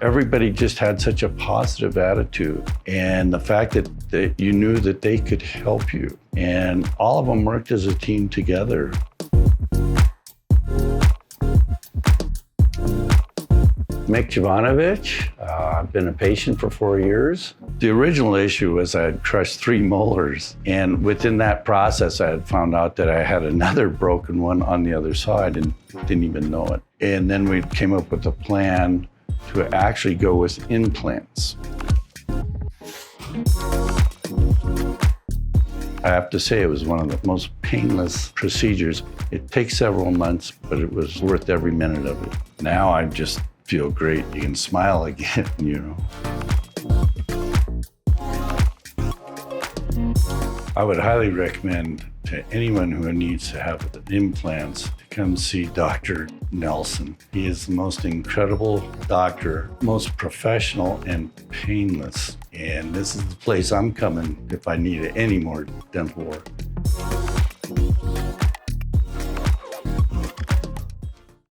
Everybody just had such a positive attitude, and the fact that you knew that they could help you, and all of them worked as a team together. Mick Jovanovich, I've been a patient for 4 years. The original issue was I had crushed 3 molars, and within that process I had found out that I had another broken one on the other side and didn't even know it. And then we came up with a plan to actually go with implants. I have to say it was one of the most painless procedures. It takes several months, but it was worth every minute of it. Now I just feel great. You can smile again, you know. I would highly recommend to anyone who needs to have implants to come see Dr. Nelson. He is the most incredible doctor, most professional and painless. And this is the place I'm coming if I need any more dental work.